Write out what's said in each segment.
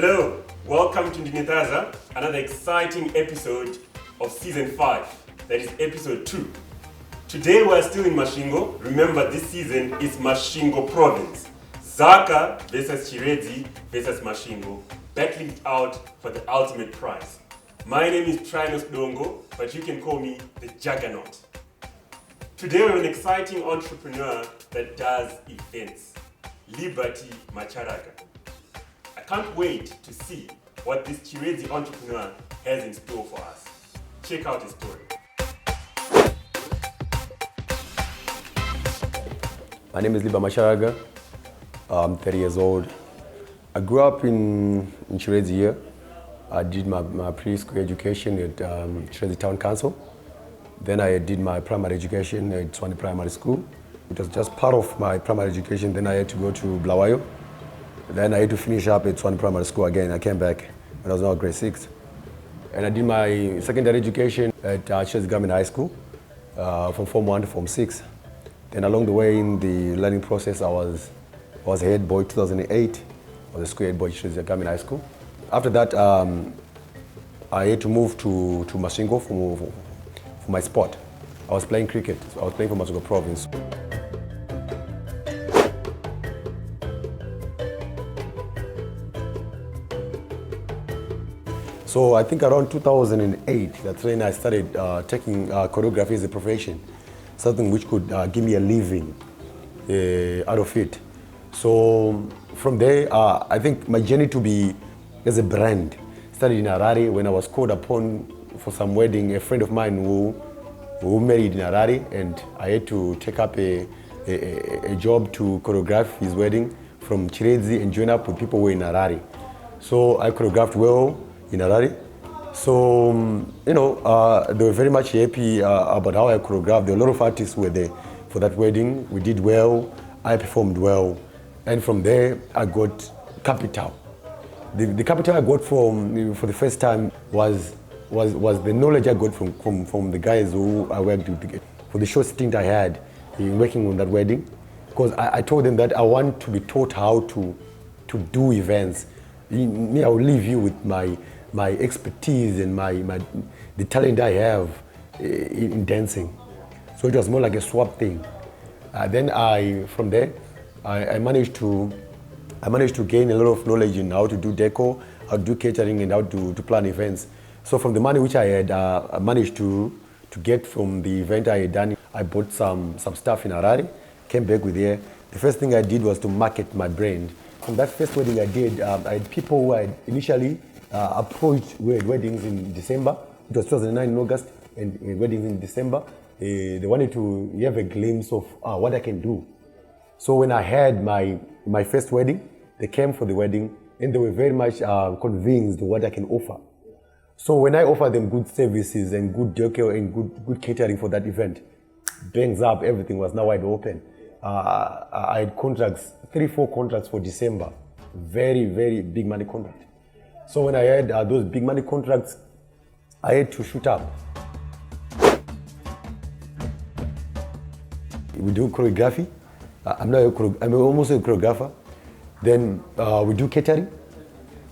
Hello, welcome to Ndinetaza, another exciting episode of season 5, that is episode 2. Today we are still in Masvingo. Remember, this season is Masvingo province. Zaka versus Chiredzi versus Masvingo, battling it out for the ultimate prize. My name is Trinos Dongo, but you can call me the Juggernaut. Today we have an exciting entrepreneur that does events, Liberty Macharaga. I can't wait to see what this Chiredzi entrepreneur has in store for us. Check out his story. My name is Macharaga. I'm 30 years old. I grew up in Chiredzi here. I did my preschool education at Chiredzi Town Council. Then I did my primary education at Swani Primary School. It was just part of my primary education. Then I had to go to Bulawayo. Then I had to finish up at Swani Primary School again. I came back when I was now grade 6. And I did my secondary education at Chiredzi Government High School from Form 1 to Form 6. Then along the way in the learning process, I was head boy 2008. I was a school head boy at Chiredzi Government High School. After that, I had to move to Masvingo for my sport. I was playing cricket. I was playing for Masvingo province. So I think around 2008, that's when I started taking choreography as a profession, something which could give me a living out of it. So from there, I think my journey to be as a brand started in Harare when I was called upon for some wedding. A friend of mine who married in Harare, and I had to take up a job to choreograph his wedding from Chiredzi and join up with people who were in Harare. So I choreographed well in Harare. So, they were very much happy about how I choreographed. There were a lot of artists who were there for that wedding. We did well, I performed well. And from there, I got capital. The capital I got for the first time was the knowledge I got from the guys who I worked with. For the short stint I had in working on that wedding, because I told them that I want to be taught how to do events. I will leave you with my expertise and the talent I have in dancing. So it was more like a swap thing. Then from there, I managed to gain a lot of knowledge in how to do deco, how to do catering, and how to plan events. So from the money which I had, I managed to get from the event I had done. I bought some stuff in Harare, came back with here. The first thing I did was to market my brand. From that first wedding I did, I had people who I initially approached who had weddings in December. It was 2009 in August, and weddings in December. They wanted to have a glimpse of what I can do. So when I had my first wedding, they came for the wedding, and they were very much convinced of what I can offer. So when I offered them good services and good decor and good catering for that event, bangs up, everything was now wide open. I had contracts, 3-4 contracts for December. Very, very big money contract. So when I had those big money contracts, I had to shoot up. We do choreography. I'm almost a choreographer. Then we do catering.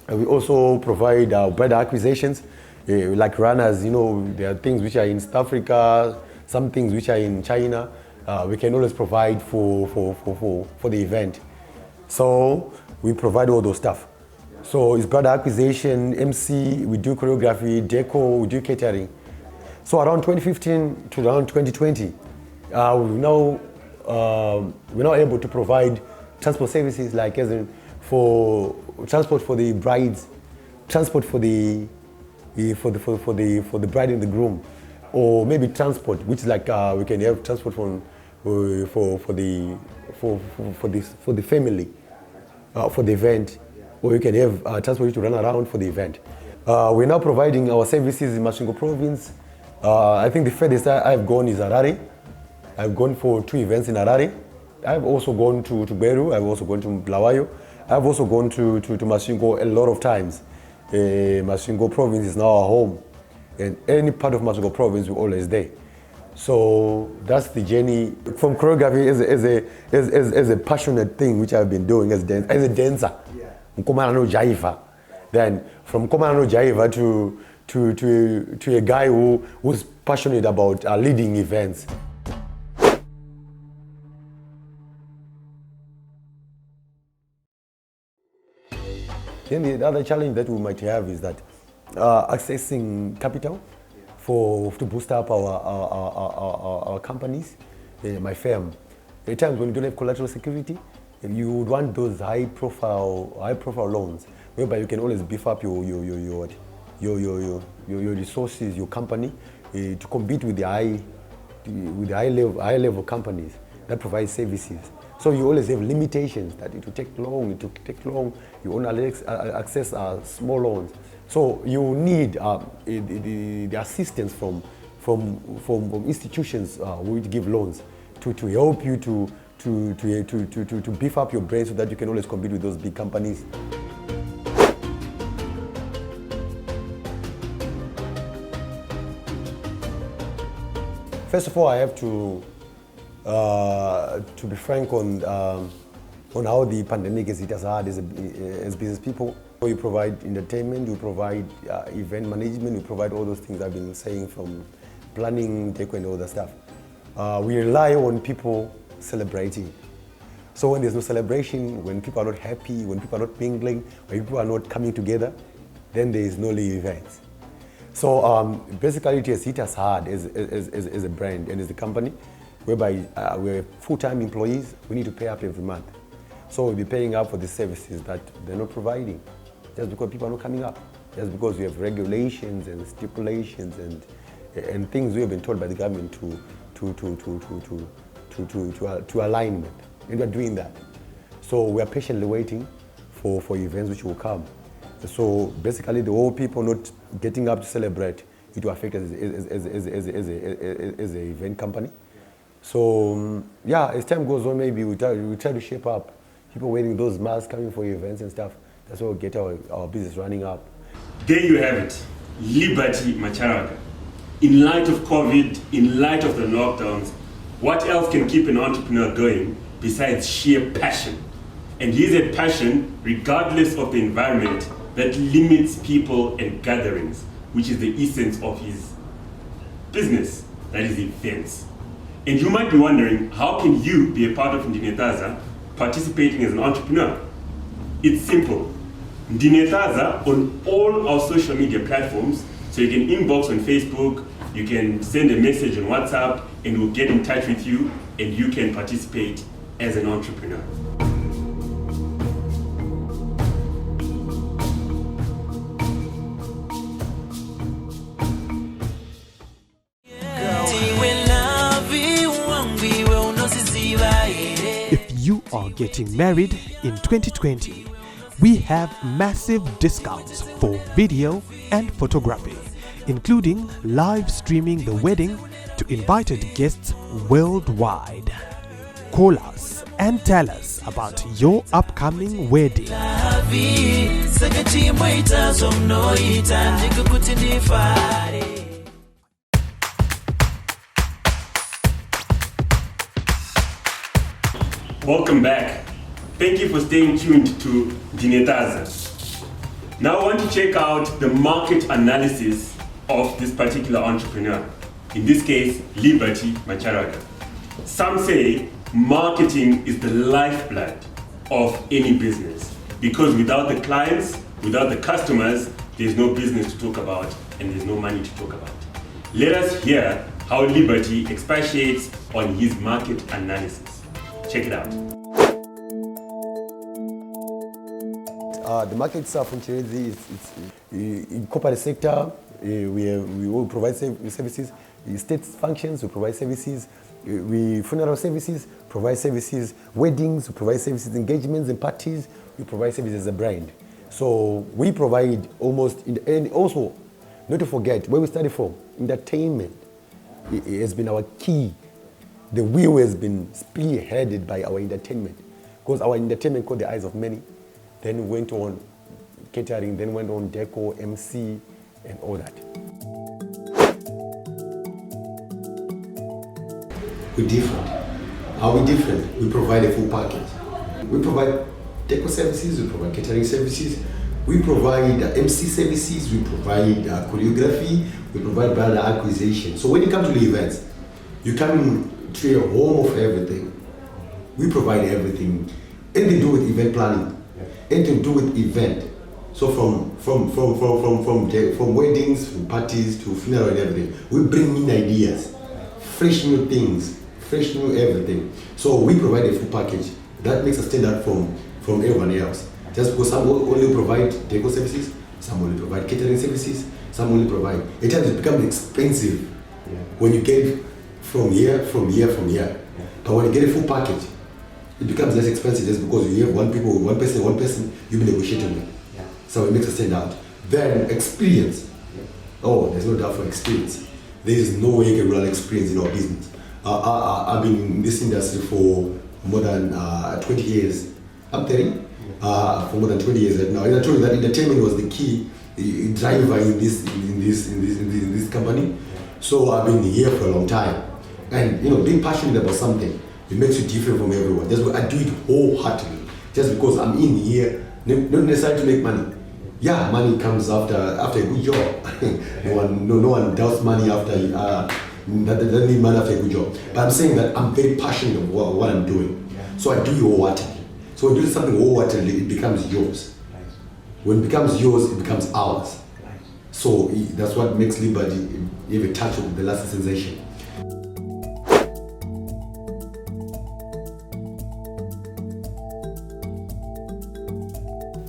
We also provide bridal acquisitions, like runners. There are things which are in South Africa, some things which are in China. We can always provide for the event. So we provide all those stuff. So it's bridal acquisition, MC, we do choreography, deco, we do catering. So around 2015 to around 2020, we're now able to provide transport services, like as in for transport for the brides, transport for the bride and the groom, or maybe transport, which is like we can have transport for the family for the event, or you can have transport to run around for the event. We're now providing our services in Masvingo province. I think the furthest I've gone is Harare. I've gone for 2 events in Harare. I've also gone to Beru. I've also gone to Bulawayo. I've also gone to Masvingo a lot of times. Masvingo province is now our home, and any part of Masvingo province, we're always there. So that's the journey from choreography as a passionate thing which I've been doing as a dancer. Mkomana no jaiva. than from Komano Jaiva to a guy who's passionate about leading events. Then the other challenge that we might have is that accessing capital to boost up our companies, my firm. At times when you don't have collateral security, you would want those high profile loans, whereby you can always beef up your resources, your company, to compete with the high level companies that provide services. So you always have limitations that it will take long. You only access small loans. So you need the assistance from institutions which give loans to help you to beef up your brain so that you can always compete with those big companies. First of all, I have to be frank on how the pandemic has hit us hard as business people. We provide entertainment, we provide event management, we provide all those things I've been saying, from planning, deco, and all that stuff. We rely on people celebrating. So when there's no celebration, when people are not happy, when people are not mingling, when people are not coming together, then there is no live events. So basically it has hit us hard as a brand and as a company, whereby we're full-time employees, we need to pay up every month. So we'll be paying up for the services that they're not providing, just because people are not coming up, just because we have regulations and stipulations and things we have been told by the government to align with, and we're doing that. So we're patiently waiting for events which will come. So basically the whole people not getting up to celebrate, it will affect us as an event company. So yeah, as time goes on, maybe we try to shape up. People wearing those masks, coming for events and stuff. That's what will get our business running up. There you have it, Liberty Macharaga. In light of COVID, in light of the lockdowns, what else can keep an entrepreneur going besides sheer passion? And he's a passion regardless of the environment that limits people and gatherings, which is the essence of his business, that is events. And you might be wondering, how can you be a part of Ndinetaza participating as an entrepreneur? It's simple. Ndinetaza on all our social media platforms, so you can inbox on Facebook, you can send a message on WhatsApp, and we'll get in touch with you, and you can participate as an entrepreneur. If you are getting married in 2020, we have massive discounts for video and photography, including live streaming the wedding to invited guests worldwide. Call us and tell us about your upcoming wedding. Welcome back. Thank you for staying tuned to Ndinetaza. Now I want to check out the market analysis of this particular entrepreneur. In this case, Liberty Macharaga. Some say marketing is the lifeblood of any business, because without the clients, without the customers, there's no business to talk about and there's no money to talk about. Let us hear how Liberty expatiates on his market analysis. Check it out. The market itself in Chiredzi is in corporate sector. We will provide services. State functions, we provide services. We funeral services, provide services. Weddings, we provide services. Engagements and parties, we provide services as a brand. So we provide almost, and also, not to forget, where we started from, entertainment. It has been our key. The wheel has been spearheaded by our entertainment, because our entertainment caught the eyes of many. Then went on catering, then went on deco, MC, and all that. We're different. How are we different? We provide a full package. We provide deco services, we provide catering services, We provide MC services, we provide choreography, we provide brand acquisition. So when you come to the events, you come to a home of everything. We provide everything, and they do with event planning, and to do with event. So from weddings, from parties to funeral and everything, we bring in ideas, fresh new things, fresh new everything. So we provide a full package that makes us stand out from everyone else. Just because some only provide deco services, some only provide catering services, some only provide. It has become expensive when you get it from here. But when you get a full package, it becomes less expensive just because you have one person, you be negotiating with. So it makes us stand out. Then experience. Oh, there's no doubt for experience. There is no way you can run experience in our business. I've been in this industry for more than 20 years. I'm 30. For more than 20 years right now. And I told you that entertainment was the key driver in this company. So I've been here for a long time. And being passionate about something, it makes you different from everyone. Just I do it wholeheartedly. Just because I'm in here, not necessarily to make money. Yeah, money comes after a good job. no one doubts money after that doesn't need money after a good job. But I'm saying that I'm very passionate about what I'm doing. So I do it wholeheartedly. So when you do something wholeheartedly, it becomes yours. When it becomes yours, it becomes ours. So that's what makes Liberty have a touch of the last sensation.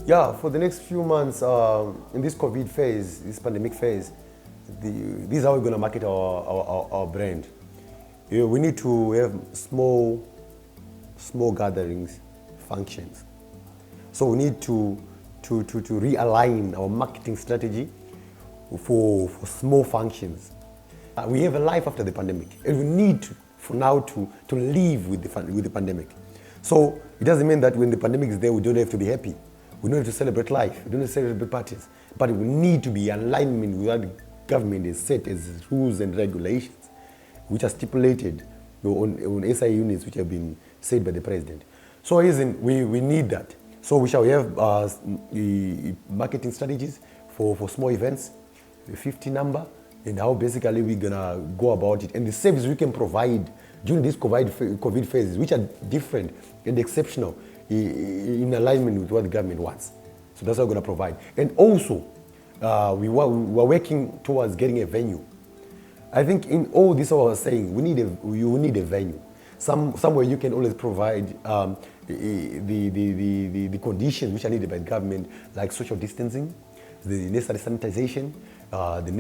Yeah, for the next few months, in this COVID phase, this pandemic phase, this is how we're going to market our brand. We need to have small gatherings, functions. So we need to realign our marketing strategy for small functions. We have a life after the pandemic, and we need for now to live with the pandemic. So it doesn't mean that when the pandemic is there, we don't have to be happy. We don't have to celebrate life. We don't have to celebrate parties. But we need to be in alignment with what the government has set as rules and regulations, which are stipulated on SI units, which have been said by the president. So we need that. So we shall have marketing strategies for small events, 50 number, and how basically we're gonna go about it, and the service we can provide during these COVID phases, which are different and exceptional in alignment with what the government wants. So that's what we're gonna provide. And also, we're working towards getting a venue. I think in all this, what I was saying, you need a venue. Somewhere you can always provide the conditions which are needed by the government, like social distancing, the necessary sanitization, the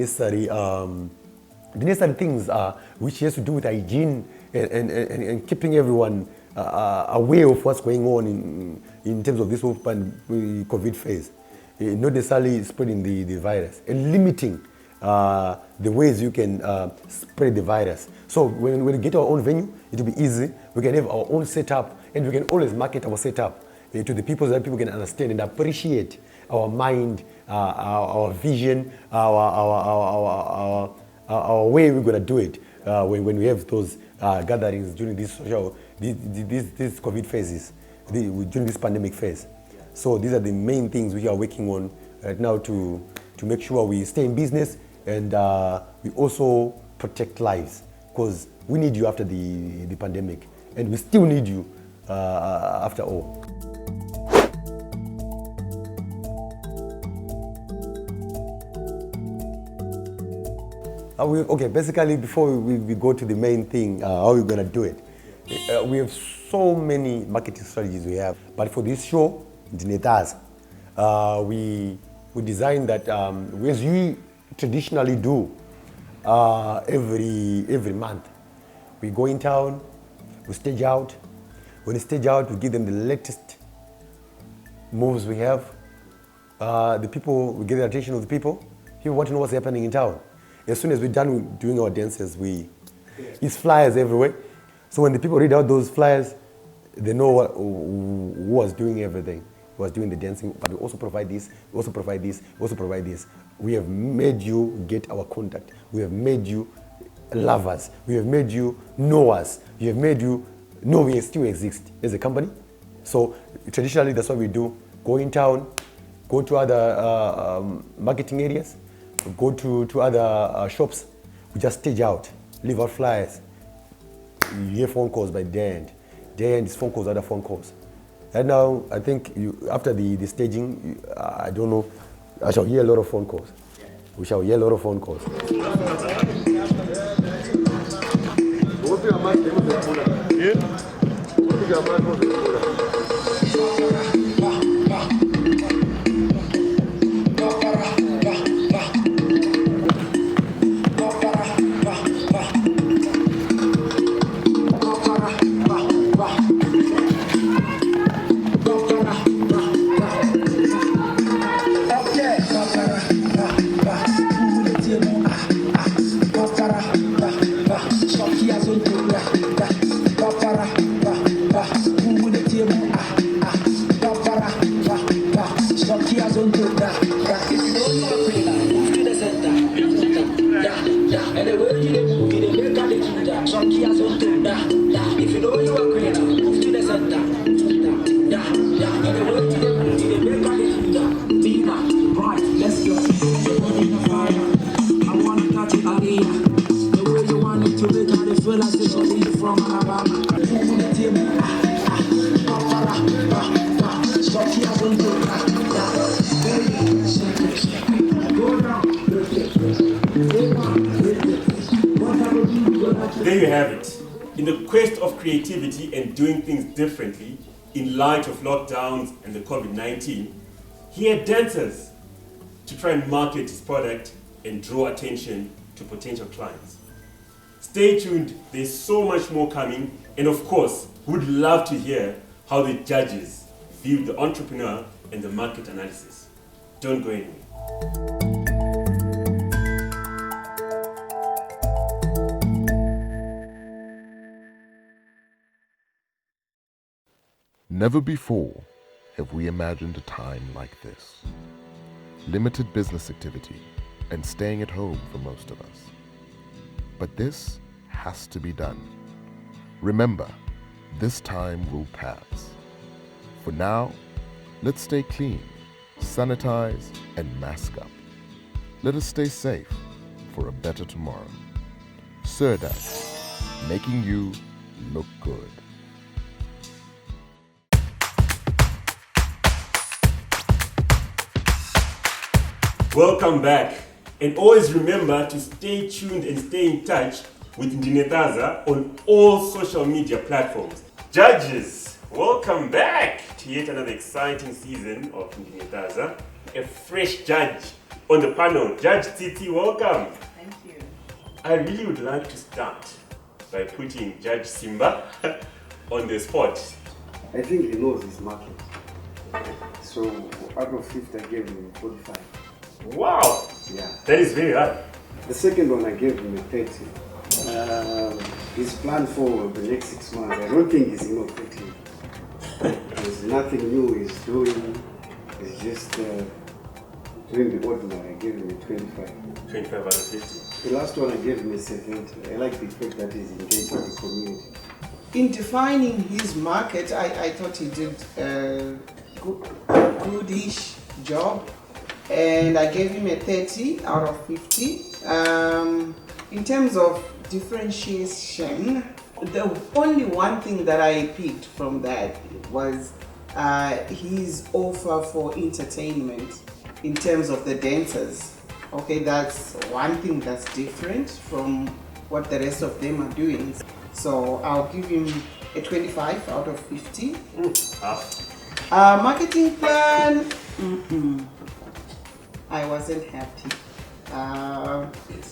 necessary things which has to do with hygiene and keeping everyone aware of what's going on in terms of this whole COVID phase, not necessarily spreading the virus, and limiting the ways you can spread the virus. So when we get our own venue, it will be easy. We can have our own setup, and we can always market our setup to the people so that people can understand and appreciate our mind, our vision, our way we're gonna do it when we have those gatherings during these COVID phases, during this pandemic phase. So these are the main things we are working on right now to make sure we stay in business, and we also protect lives, because we need you after the pandemic, and we still need you after all. Okay, basically before we go to the main thing, how we're gonna do it, we have so many marketing strategies we have, but for this show, Dinetaza, we designed that as we traditionally do every month. We go in town, we stage out. When we stage out, we give them the latest moves we have. We get the attention of the people. People want to know what's happening in town. As soon as we're done with doing our dances, it's flyers everywhere. So when the people read out those flyers, they know who was doing everything, who was doing the dancing. But we also provide this, we also provide this, we also provide this. We have made you get our contact. We have made you love us. We have made you know us. We have made you know we still exist as a company. So traditionally, that's what we do. Go in town, go to other marketing areas, go to other shops. We just stage out, leave out flyers. You hear phone calls by day end. Day end is phone calls, other phone calls. And now I think after the staging, I don't know, I shall hear a lot of phone calls. We shall hear a lot of phone calls. There you have it. In the quest of creativity and doing things differently in light of lockdowns and the COVID-19, he had dancers to try and market his product and draw attention to potential clients. Stay tuned, there's so much more coming, and of course, we'd love to hear how the judges viewed the entrepreneur and the market analysis. Don't go anywhere. Never before have we imagined a time like this. Limited business activity and staying at home for most of us. But this has to be done. Remember, this time will pass. For now, let's stay clean, sanitize, and mask up. Let us stay safe for a better tomorrow. Chiredzi, making you look good. Welcome back, and always remember to stay tuned and stay in touch with Ndinetaza on all social media platforms. Judges, welcome back to yet another exciting season of Ndinetaza. A fresh judge on the panel. Judge Chiredzi, welcome. Thank you. I really would like to start by putting Judge Simba on the spot. I think he knows his market. So out of 50, I gave him 45. Wow! Yeah. That is very high. The second one, I gave him a 30. His plan for the next 6 months, I don't think he's innovative. There's nothing new he's doing. He's just doing the ordinary. I gave him a 25. 25 out of 50. The last one, I gave him a 70. I like the fact that he's engaged with the community. In defining his market, I thought he did a goodish job, and I gave him a 30 out of 50. In terms of differentiation, the only one thing that I picked from that was his offer for entertainment in terms of the dancers. Okay, that's one thing that's different from what the rest of them are doing. So I'll give him a 25 out of 50. Marketing plan, I wasn't happy.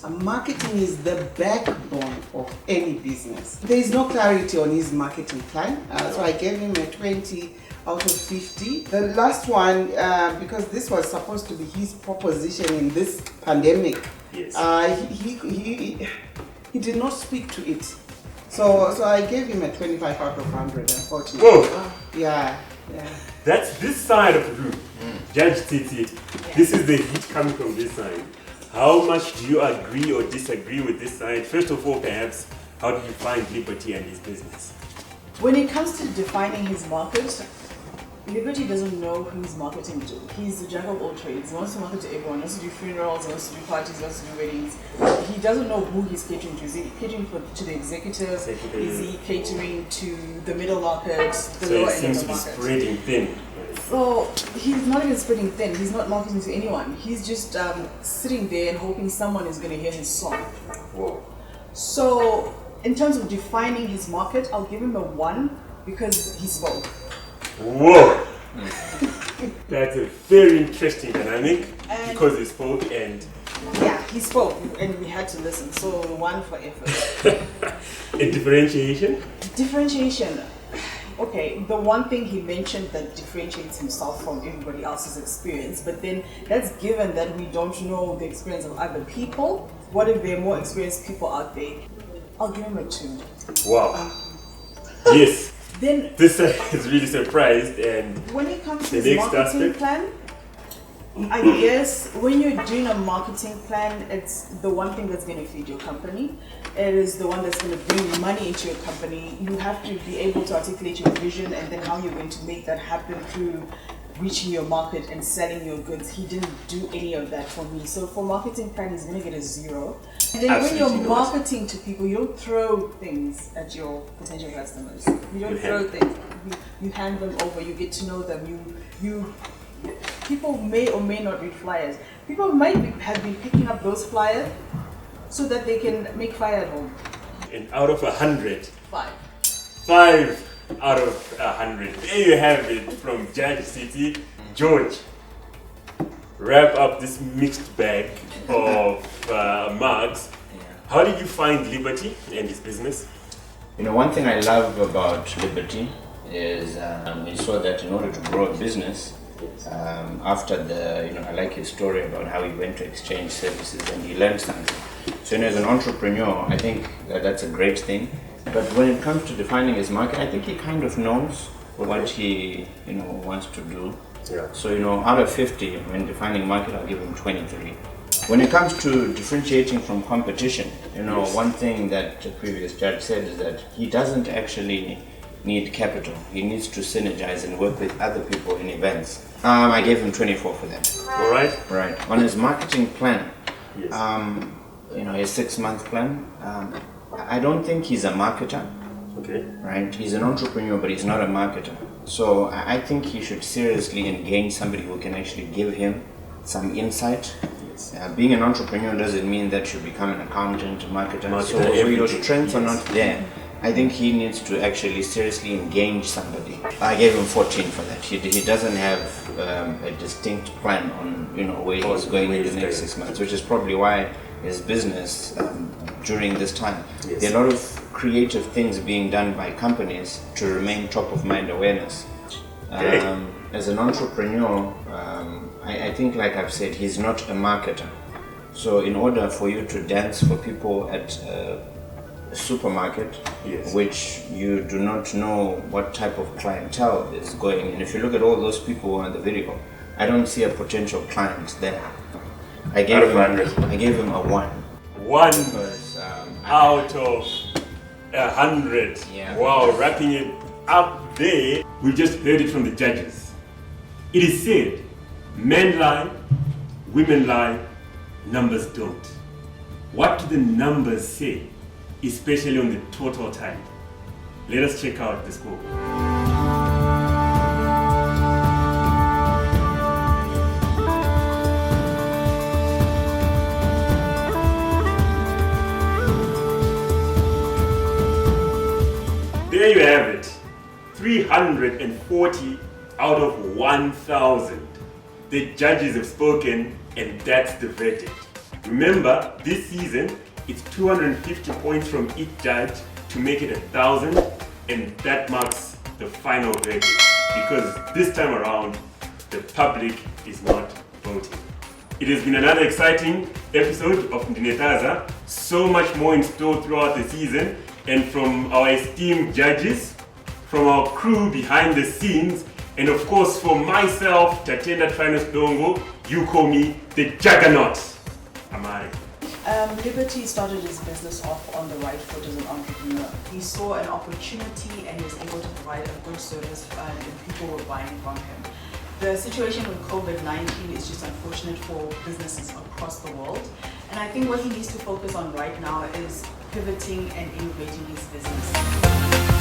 Marketing is the backbone of any business. There is no clarity on his marketing plan, so I gave him a 20 out of 50. The last one, because this was supposed to be his proposition in this pandemic, yes. He did not speak to it. So I gave him a 25 out of 100, unfortunately. Whoa! Yeah. That's this side of the room. Judge Chiredzi, this is the heat coming from this side. How much do you agree or disagree with this side? First of all, perhaps, how do you find Liberty and his business? When it comes to defining his market, Liberty doesn't know who he's marketing to. He's a jack of all trades. He wants to market to everyone. He wants to do funerals, he wants to do parties, he wants to do weddings. He doesn't know who he's catering to. Is he catering to the executives? Is he catering to the middle market, the So lower it end of seems the to be market? spreading thin. So he's not even spreading thin. He's not marketing to anyone. He's just sitting there and hoping someone is going to hear his song. Whoa. So in terms of defining his market, I'll give him a 1 because he spoke. Whoa! That's a very interesting dynamic And- because he spoke and Yeah, he spoke and we had to listen. So 1 for effort. a differentiation. Differentiation. Okay, the one thing he mentioned that differentiates himself from everybody else's experience, but then that's given that we don't know the experience of other people. What if there are more experienced people out there? I'll give him a 2. Wow. Yes. Then This is really surprised and when it comes to The his next marketing aspect? plan, I guess when you're doing a marketing plan, it's the one thing that's going to feed your company. It is the one that's going to bring money into your company. You have to be able to articulate your vision and then how you're going to make that happen through reaching your market and selling your goods. He didn't do any of that for me. So for marketing plan, he's going to get a 0. And then when Absolutely you're not. marketing to people, you don't throw things at your potential customers. You don't You throw hand- things. You hand them over. You get to know them. You people may or may not read flyers. People have been picking up those flyers so that they can make fire at home. And out of 100, 5. 5 out of 100. There you have it from Judge City. George, wrap up this mixed bag of marks. How did you find Liberty and his business? You know, one thing I love about Liberty is we saw that in order to grow a business, after I like his story about how he went to exchange services and he learned something. So, as an entrepreneur, I think that's a great thing. But when it comes to defining his market, I think he kind of knows what he, wants to do. Yeah. So, out of 50, when defining market, I'll give him 23. When it comes to differentiating from competition, Yes. one thing that the previous judge said is that he doesn't actually need capital. He needs to synergize and work with other people in events. I gave him 24 for that. All right. Right. On his marketing plan, Yes. his 6-month plan, I don't think he's a marketer, Okay. right? He's an entrepreneur, but he's not a marketer. So I think he should seriously engage somebody who can actually give him some insight. Yes. Being an entrepreneur doesn't mean that you become an accountant, a marketer. So your everything. strengths are Yes. not there. I think he needs to actually seriously engage somebody. I gave him 14 for that. He doesn't have a distinct plan on where he's going in the next 6 months, which is probably why his business during this time. Yes. There are a lot of creative things being done by companies to remain top of mind awareness. Okay. As an entrepreneur, I think, like I've said, he's not a marketer. So in order for you to dance for people at a supermarket, Yes. which you do not know what type of clientele is going, and if you look at all those people on the video, I don't see a potential client there. I Out of 100. gave him a 1 1 because out of 100. Yeah. Wow, wrapping it up there. We just heard it from the judges. It is said, men lie, women lie, numbers don't. What do the numbers say, especially on the total time? Let us check out the score. There you have it. 340 out of 1,000. The judges have spoken and that's the verdict. Remember, this season, it's 250 points from each judge to make it 1,000, and that marks the final verdict. Because this time around, the public is not voting. It has been another exciting episode of Ndinetaza. So much more in store throughout the season, and from our esteemed judges, from our crew behind the scenes, and of course for myself, Tatenda Trinus Dongo, you call me the Juggernaut. Amari. Liberty started his business off on the right foot as an entrepreneur. He saw an opportunity and he was able to provide a good service and people were buying from him. The situation with COVID-19 is just unfortunate for businesses across the world. And I think what he needs to focus on right now is pivoting and innovating his business.